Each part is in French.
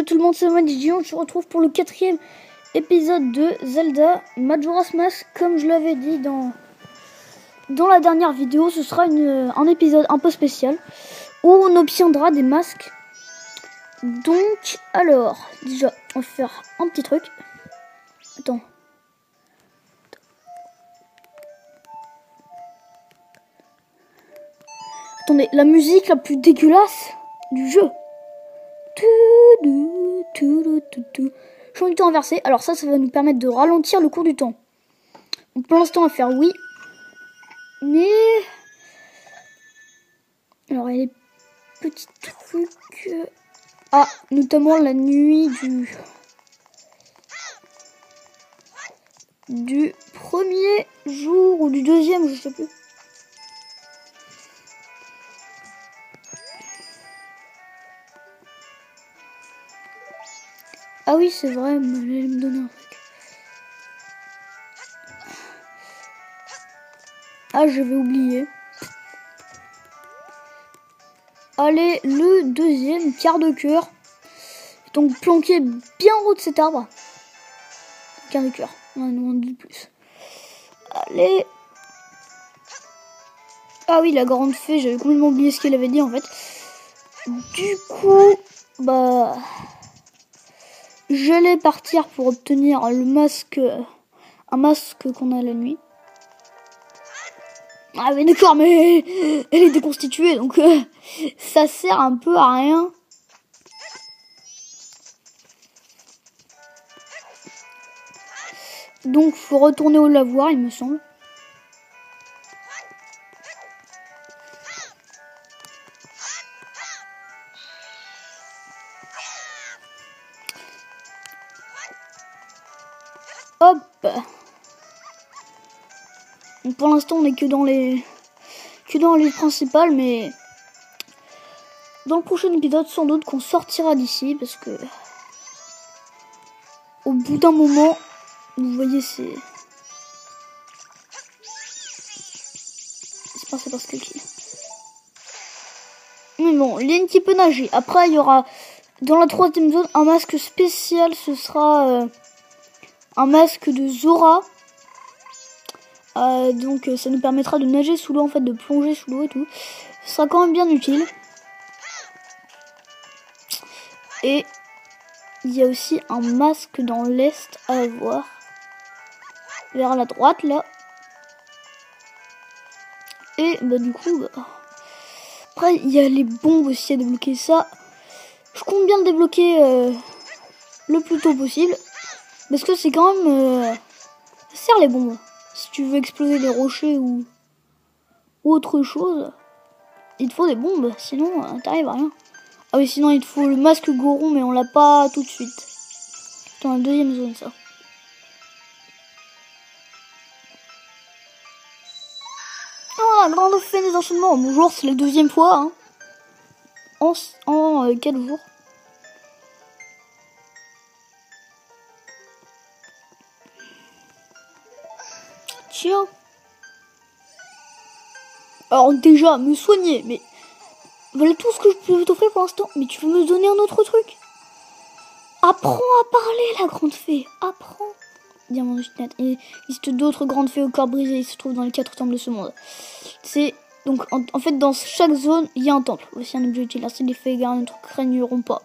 à tout le monde, c'est Madigi. On se retrouve pour le 4e épisode de Zelda Majora's Mask. Comme je l'avais dit dans la dernière vidéo, ce sera un épisode un peu spécial où on obtiendra des masques. Donc, alors, déjà, on va faire un petit truc. Attends. Attendez, la musique la plus dégueulasse du jeu. Champ du temps inversé. Alors ça va nous permettre de ralentir le cours du temps. Donc pour l'instant, on va faire oui. Mais... alors, il y a des petits trucs... ah, notamment la nuit du premier jour ou du deuxième, je sais plus. Ah oui, c'est vrai, elle allait me donner un truc. Ah, j'avais oublié. Allez, le deuxième quart de cœur. Donc planqué bien haut de cet arbre. Quart de cœur, on en dit plus. Allez. Ah oui, la grande fée, j'avais complètement oublié ce qu'elle avait dit en fait. Du coup, bah... j'allais partir pour obtenir le masque, un masque qu'on a la nuit. Ah mais d'accord, mais elle est déconstituée, donc ça sert un peu à rien. Donc faut retourner au lavoir, il me semble. Hop. Donc pour l'instant on est que dans les principales, mais dans le prochain épisode sans doute qu'on sortira d'ici parce que au bout d'un moment, vous voyez c'est passé parce que mais bon, Link qui peut nager. Après il y aura dans la 3e zone un masque spécial, ce sera un masque de Zora. Donc ça nous permettra de nager sous l'eau, en fait, de plonger sous l'eau et tout. Ce sera quand même bien utile. Et il y a aussi un masque dans l'est à avoir. Vers la droite, là. Et bah du coup... bah... après, il y a les bombes aussi à débloquer. Ça, je compte bien le débloquer le plus tôt possible. Parce que c'est quand même... ça sert les bombes. Si tu veux exploser des rochers ou autre chose, il te faut des bombes, sinon t'arrives à rien. Ah oui, sinon il te faut le masque Goron, mais on l'a pas tout de suite. C'est dans la 2e zone, ça. Ah, la grande fée des enchaînements. Bonjour, c'est la 2e fois, hein. En 4 jours. Tiens. Alors déjà, me soigner, mais... voilà tout ce que je peux t'offrir pour l'instant. Mais tu veux me donner un autre truc? Apprends à parler, la grande fée. Apprends. Diamant de Chitnette. Il existe d'autres grandes fées au corps brisé. Ils se trouvent dans les 4 temples de ce monde. C'est... donc, en fait, dans chaque zone, il y a un temple. Voici un objet utile. Ainsi, les fées égarées ne te craigneront pas.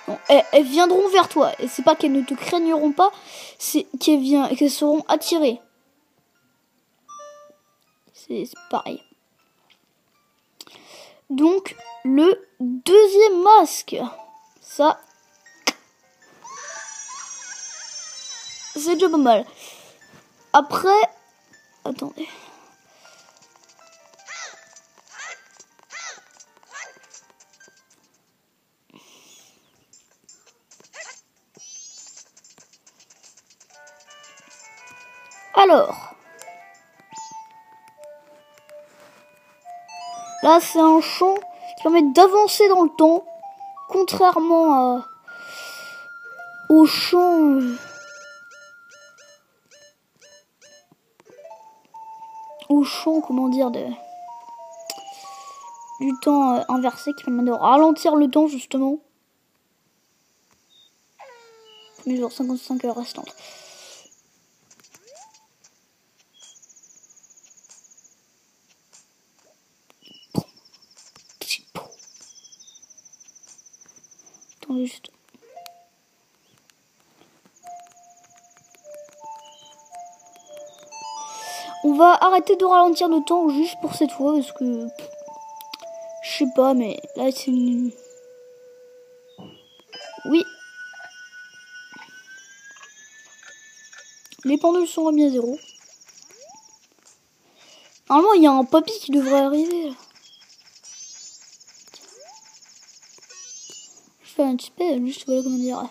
Bon, elles viendront vers toi. Et c'est pas qu'elles ne te craigneront pas, c'est qu'elles seront attirées. C'est pareil. Donc, le 2e masque. Ça, c'est déjà pas mal. Après, attendez. Alors, là c'est un champ qui permet d'avancer dans le temps, contrairement au champ comment dire du temps inversé qui permet de ralentir le temps justement. Mais genre 55 heures restantes. Attends juste. On va arrêter de ralentir le temps juste pour cette fois parce que je sais pas, mais là c'est une... Oui. Les pendules sont remis à 0. Normalement, il y a un papy qui devrait arriver là. Je fais un petit peu, juste voilà comment dire.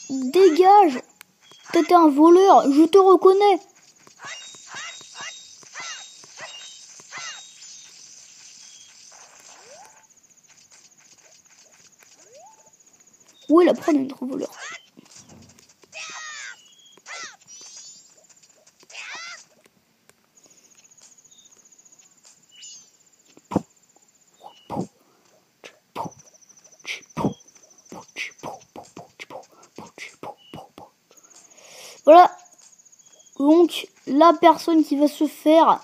Dégage! T'étais un voleur, je te reconnais. Où est la preuve d'être voleur? Voilà. Donc, la personne qui va se faire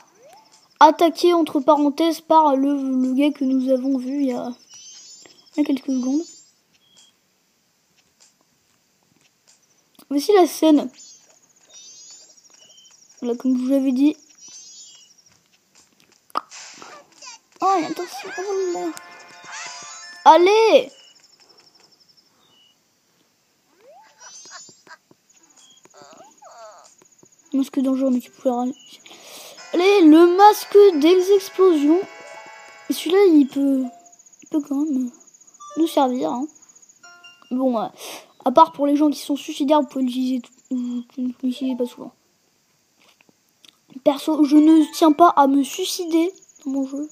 attaquer, entre parenthèses, par le gars que nous avons vu il y a quelques secondes. Voici la scène. Voilà, comme je vous l'avais dit. Oh, attention. Allez! Masque dangereux, mais tu pouvais râler. Allez, le masque des explosions. Et celui-là, il peut quand même nous servir. Hein. Bon, à part pour les gens qui sont suicidaires, vous pouvez l'utiliser. Vous ne l'utilisez pas souvent. Perso, je ne tiens pas à me suicider dans mon jeu.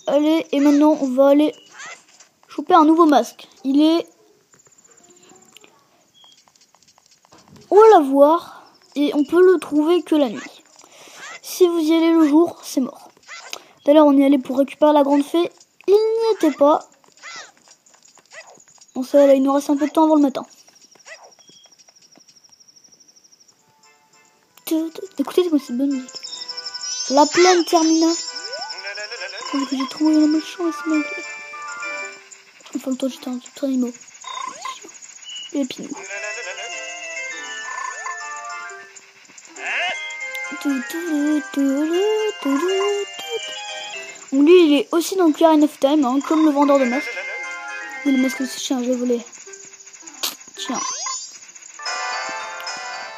Allez, et maintenant, on va aller choper un nouveau masque. Il est... On va l'avoir et on peut le trouver que la nuit. Si vous y allez le jour, c'est mort. Tout à l'heure, on y allait pour récupérer la grande fée. Il n'y était pas. Bon, ça, là, il nous reste un peu de temps avant le matin. Écoutez, c'est quoi cette bonne musique? La plaine termina. J'ai trouvé la méchante, ce mec. Enfin, le temps, j'étais un tout animaux. Et puis nous. Donc lui, il est aussi dans Ocarina of Time, hein, comme le vendeur de masques. Oui, le masque de ce chien, je l'ai volé. Tiens.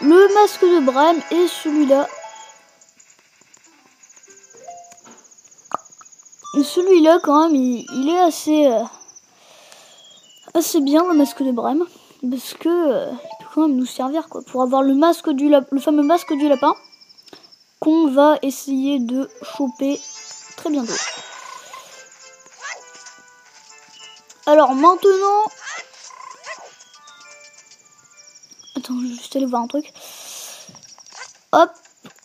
Le masque de Brême et celui-là. Celui-là, quand même, il est assez bien, le masque de Brême. Parce que il peut quand même nous servir, quoi. Pour avoir le fameux masque du lapin. Qu'on va essayer de choper très bientôt. Alors maintenant... Attends, je vais juste aller voir un truc. Hop,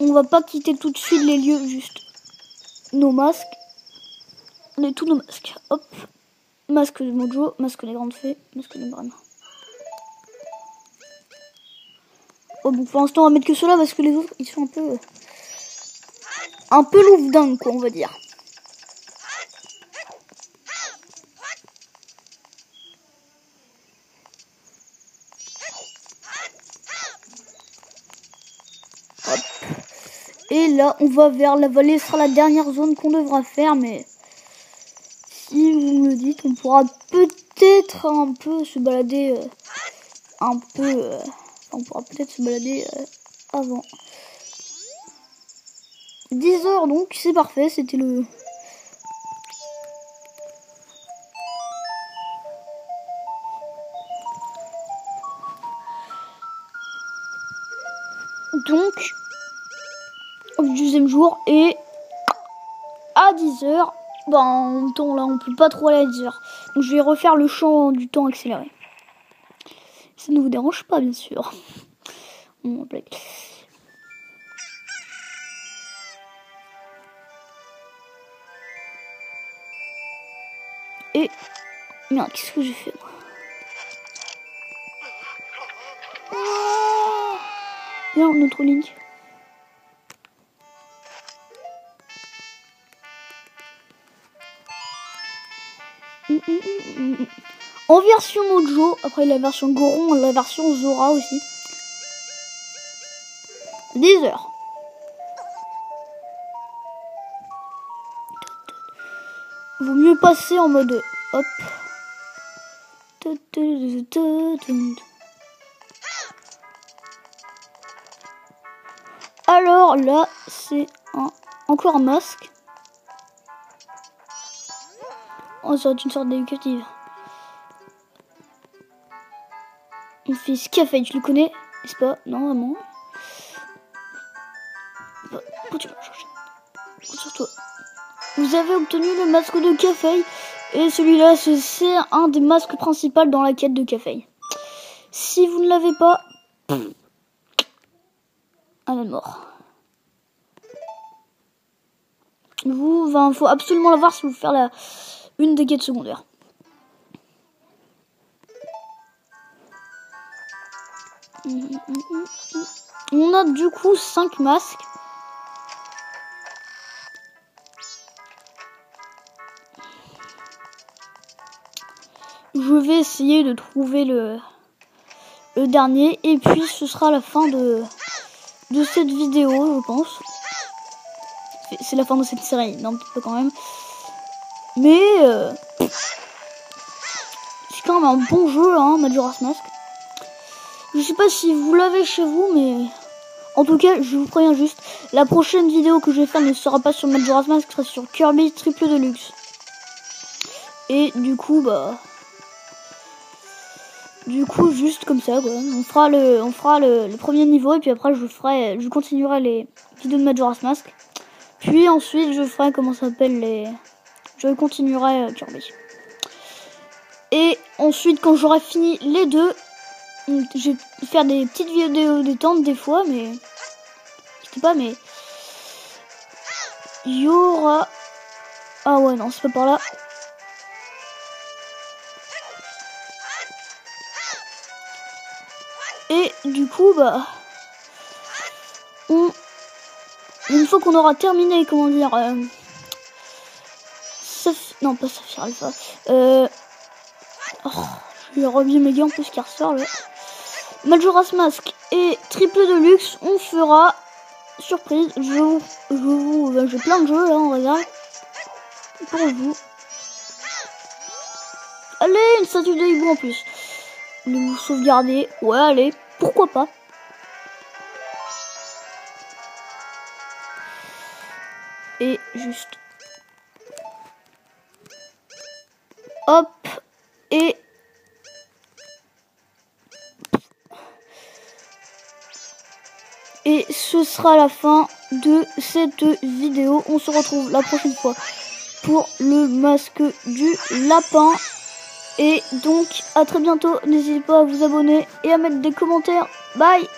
on va pas quitter tout de suite les lieux, juste nos masques. On est tous nos masques. Hop, masque de Mojo, masque des grandes fées, masque de Brême. Oh, bon, pour l'instant, on va mettre que ceux-là parce que les autres, ils sont un peu louvdingues, quoi, on va dire. Hop. Et là, on va vers la vallée. Ce sera la dernière zone qu'on devra faire, mais si vous me le dites, on pourra peut-être un peu se balader on pourra peut-être se balader avant 10 heures, donc c'est parfait. C'était le... Donc, au deuxième jour, et à 10 heures, ben, en même temps, là, on peut pas trop aller à 10 heures. Donc, je vais refaire le champ du temps accéléré. Ça ne vous dérange pas, bien sûr. Bon, Et... Merde, qu'est-ce que j'ai fait moi? Oh, bien, notre Link. En version Mojo, après la version Goron, la version Zora aussi. 10 heures. Vaut mieux passer en mode hop. Alors là, c'est encore un masque. Oh, ça va être une sorte d'éducative. On fait Scafé, tu le connais? N'est-ce pas? Non, vraiment. Concentre-toi. Vous avez obtenu le masque de Café. Et celui-là, c'est un des masques principaux dans la quête de Café. Si vous ne l'avez pas... à la mort. Faut absolument l'avoir si vous voulez faire une des quêtes secondaires. On a du coup 5 masques. Je vais essayer de trouver le dernier. Et puis ce sera la fin de cette vidéo, je pense. C'est la fin de cette série. Non, peut-être pas quand même. Mais c'est quand même un bon jeu, hein, Majora's Mask. Je sais pas si vous l'avez chez vous, mais en tout cas, je vous préviens juste, la prochaine vidéo que je vais faire ne sera pas sur Majora's Mask, sera sur Kirby Triple Deluxe. Et du coup, juste comme ça, quoi. On fera le premier niveau et puis après je continuerai les vidéos de Majora's Mask. Puis ensuite, je ferai je continuerai Kirby. Et ensuite, quand j'aurai fini les deux, je vais faire des petites vidéos détente des fois, mais je sais pas, mais il y aura... Ah ouais, non, c'est pas par là. Et du coup, une fois qu'on aura terminé, comment dire, non, pas Saphir Alpha, j'ai remis mes gants en plus qui ressort là. Majora's Mask et Triple Deluxe, on fera surprise. J'ai plein de jeux là, on regarde pour vous. Allez, une statue de hibou en plus. Le sauvegarder, ouais, allez, pourquoi pas. Et juste hop, et ce sera la fin de cette vidéo. On se retrouve la prochaine fois pour le masque du lapin. Et donc à très bientôt. N'hésitez pas à vous abonner et à mettre des commentaires. Bye.